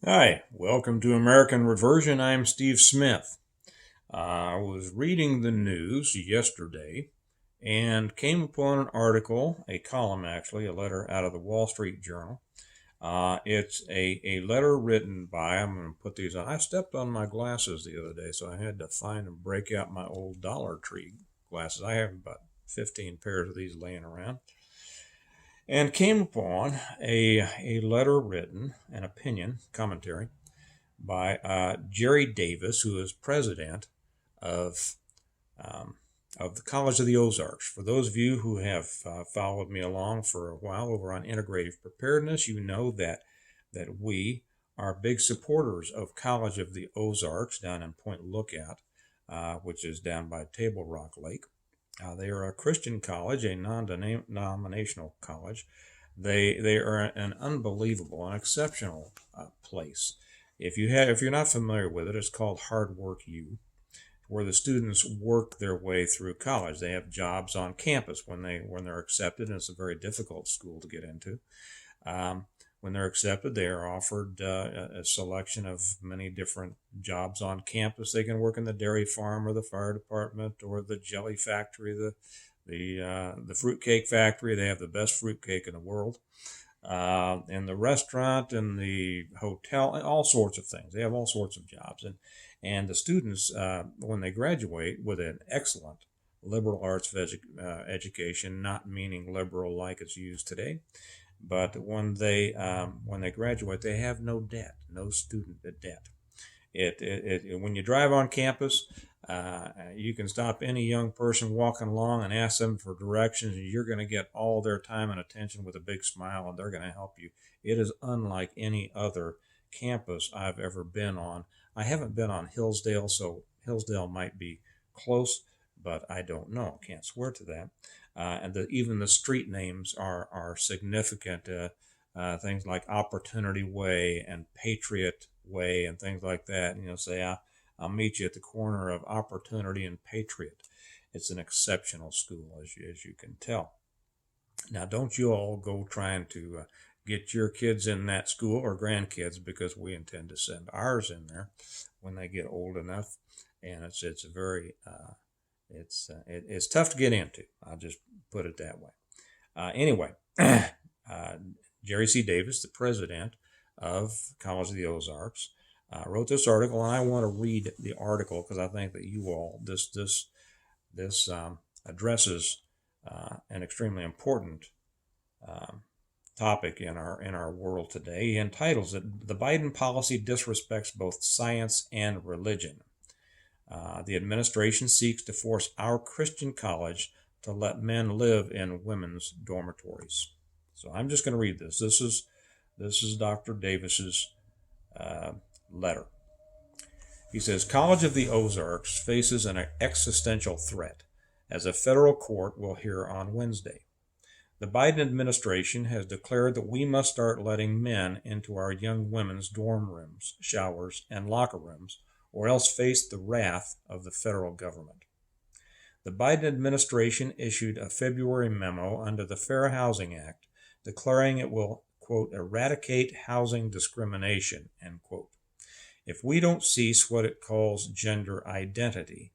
Hi, welcome to American Reversion. I'm Steve Smith. I was reading the news yesterday and came upon an article, a column actually, a letter out of the Wall Street Journal. It's a letter written by, I'm going to put these on. I stepped on my glasses the other day, so I had to find and break out my old Dollar Tree glasses. I have about 15 pairs of these laying around. And came upon a letter written, an opinion, commentary by Jerry Davis, who is president of um, of the College of the Ozarks. For those of you who have followed me along for a while over on integrative preparedness, you know that we are big supporters of College of the Ozarks down in Point Lookout, which is down by Table Rock Lake. They are a Christian college, a non-denominational college. They are an unbelievable, an exceptional place. If you're not familiar with it, it's called Hard Work U, where the students work their way through college. They have jobs on campus when they're accepted, and it's a very difficult school to get into. Um, when they're accepted, they are offered a selection of many different jobs on campus. They can work in the dairy farm or the fire department or the jelly factory, the fruitcake factory. They have the best fruitcake in the world. In the restaurant, in the hotel, all sorts of things. They have all sorts of jobs, and the students, when they graduate with an excellent liberal arts education, not meaning liberal like it's used today, but when they graduate, they have no debt, no student debt. When you drive on campus, you can stop any young person walking along and ask them for directions, and you're going to get all their time and attention with a big smile, and they're going to help you. It is unlike any other campus I've ever been on. I haven't been on Hillsdale, so Hillsdale might be close, but I don't know. Can't swear to that. Even the street names are significant. Things like Opportunity Way and Patriot Way and things like that. Say I'll meet you at the corner of Opportunity and Patriot. It's an exceptional school, as you can tell. Now, don't you all go trying to get your kids in that school or grandkids, because we intend to send ours in there when they get old enough, and it's tough to get into. I'll just put it that way. Anyway, Jerry C. Davis, the president of College of the Ozarks, wrote this article, and I want to read the article because I think that you all this addresses an extremely important topic in our world today. He entitles it "The Biden Policy Disrespects Both Science and Religion." The administration seeks to force our Christian college to let men live in women's dormitories. So I'm just going to read this. This is Dr. Davis's letter. He says, College of the Ozarks faces an existential threat, as a federal court will hear on Wednesday. The Biden administration has declared that we must start letting men into our young women's dorm rooms, showers, and locker rooms, or else face the wrath of the federal government. The Biden administration issued a February memo under the Fair Housing Act declaring it will, quote, eradicate housing discrimination, end quote, if we don't cease what it calls gender identity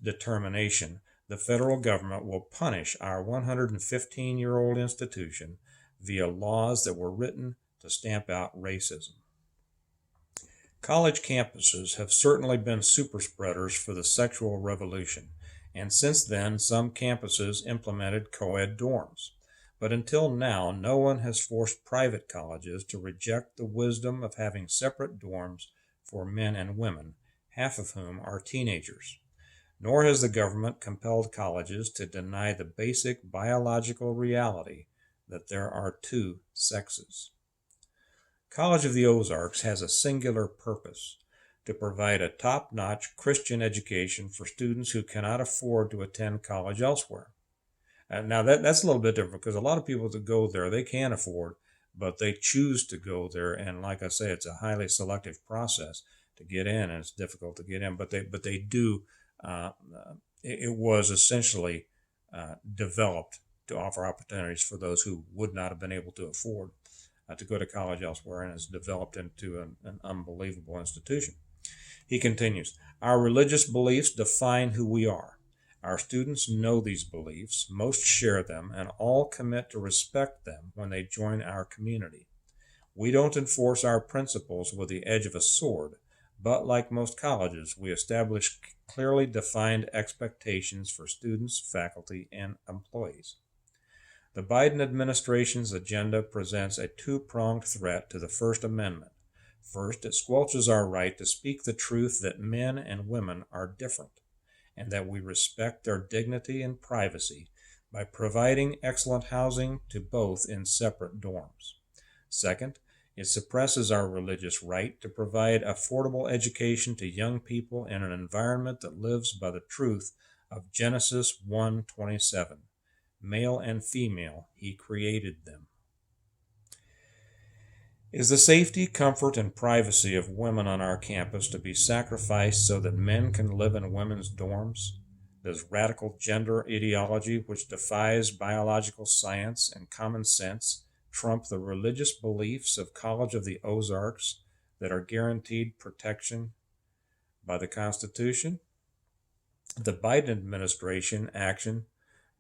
determination. The federal government will punish our 115-year-old institution via laws that were written to stamp out racism. College campuses have certainly been superspreaders for the sexual revolution, and since then some campuses implemented co-ed dorms. But until now, no one has forced private colleges to reject the wisdom of having separate dorms for men and women, half of whom are teenagers. Nor has the government compelled colleges to deny the basic biological reality that there are two sexes. College of the Ozarks has a singular purpose: to provide a top-notch Christian education for students who cannot afford to attend college elsewhere. Now, that's a little bit different, because a lot of people that go there, they can afford, but they choose to go there. And like I say, it's a highly selective process to get in, and it's difficult to get in. But they do. It was essentially developed to offer opportunities for those who would not have been able to afford to go to college elsewhere, and has developed into an unbelievable institution. He continues, our religious beliefs define who we are. Our students know these beliefs, most share them, and all commit to respect them when they join our community. We don't enforce our principles with the edge of a sword, but like most colleges, we establish clearly defined expectations for students, faculty, and employees. The Biden administration's agenda presents a two-pronged threat to the First Amendment. First, it squelches our right to speak the truth that men and women are different, and that we respect their dignity and privacy by providing excellent housing to both in separate dorms. Second, it suppresses our religious right to provide affordable education to young people in an environment that lives by the truth of Genesis 1:27. Male and female, he created them. Is the safety, comfort, and privacy of women on our campus to be sacrificed so that men can live in women's dorms? Does radical gender ideology, which defies biological science and common sense, trump the religious beliefs of College of the Ozarks that are guaranteed protection by the Constitution? The Biden administration action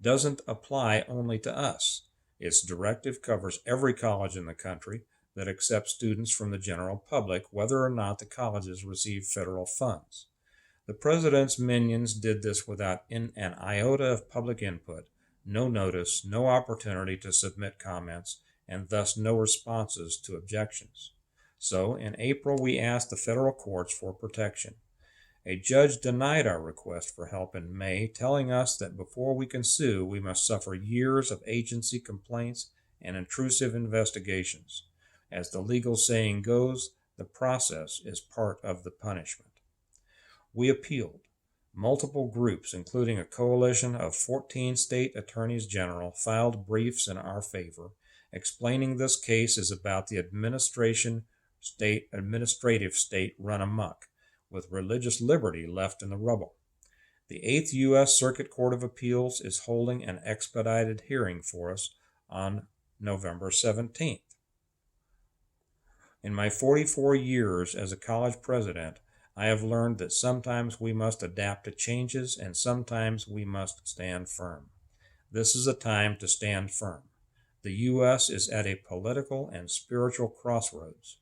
doesn't apply only to us. Its directive covers every college in the country that accepts students from the general public, whether or not the colleges receive federal funds. The president's minions did this without an iota of public input, no notice, no opportunity to submit comments, and thus no responses to objections. So, in April, we asked the federal courts for protection. A judge denied our request for help in May, telling us that before we can sue, we must suffer years of agency complaints and intrusive investigations. As the legal saying goes, the process is part of the punishment. We appealed. Multiple groups, including a coalition of 14 state attorneys general, filed briefs in our favor, explaining this case is about the administrative state run amok, with religious liberty left in the rubble. The 8th U.S. Circuit Court of Appeals is holding an expedited hearing for us on November 17th. In my 44 years as a college president, I have learned that sometimes we must adapt to changes and sometimes we must stand firm. This is a time to stand firm. The U.S. is at a political and spiritual crossroads.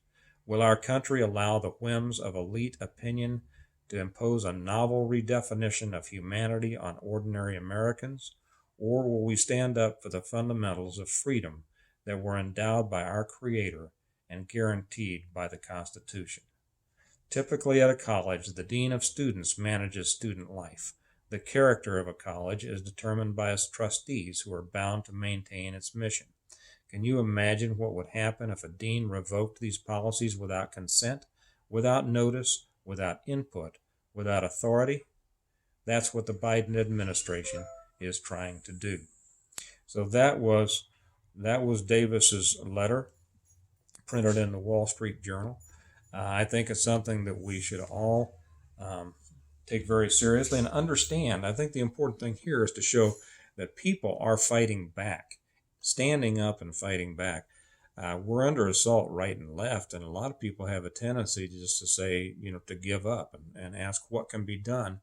Will our country allow the whims of elite opinion to impose a novel redefinition of humanity on ordinary Americans, or will we stand up for the fundamentals of freedom that were endowed by our Creator and guaranteed by the Constitution? Typically at a college, the dean of students manages student life. The character of a college is determined by its trustees, who are bound to maintain its mission. Can you imagine what would happen if a dean revoked these policies without consent, without notice, without input, without authority? That's what the Biden administration is trying to do. So that was Davis's letter, printed in the Wall Street Journal. I think it's something that we should all take very seriously and understand. I think the important thing here is to show that people are fighting back, standing up and fighting back. We're under assault right and left, and a lot of people have a tendency just to say, to give up and ask what can be done,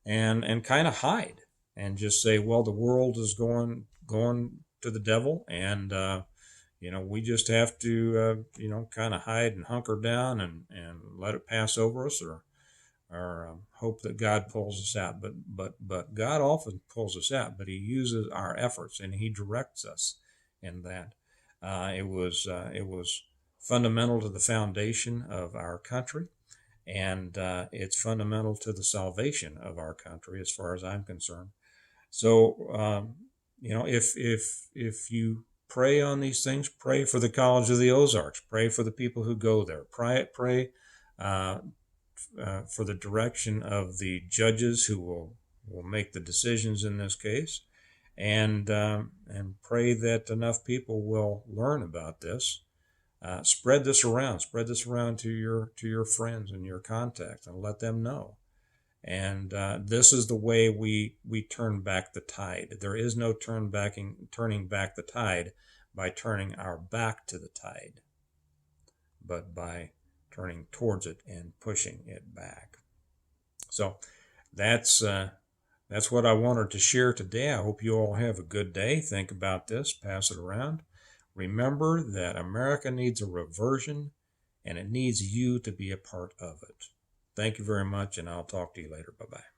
and kind of hide and just say, well, the world is going to the devil, and we just have to, kind of hide and hunker down and let it pass over us, or hope that God pulls us out. But God often pulls us out, but He uses our efforts and He directs us in that. It was fundamental to the foundation of our country, and it's fundamental to the salvation of our country, as far as I'm concerned. So, if you pray on these things, pray for the College of the Ozarks, pray for the people who go there, pray for the direction of the judges who will make the decisions in this case, and pray that enough people will learn about this. Spread this around to your friends and your contacts, and let them know. And this is the way we turn back the tide. There is no turning back the tide by turning our back to the tide, but by turning towards it and pushing it back. So that's what I wanted to share today. I hope you all have a good day. Think about this, pass it around. Remember that America needs a reversion, and it needs you to be a part of it. Thank you very much, and I'll talk to you later. Bye-bye.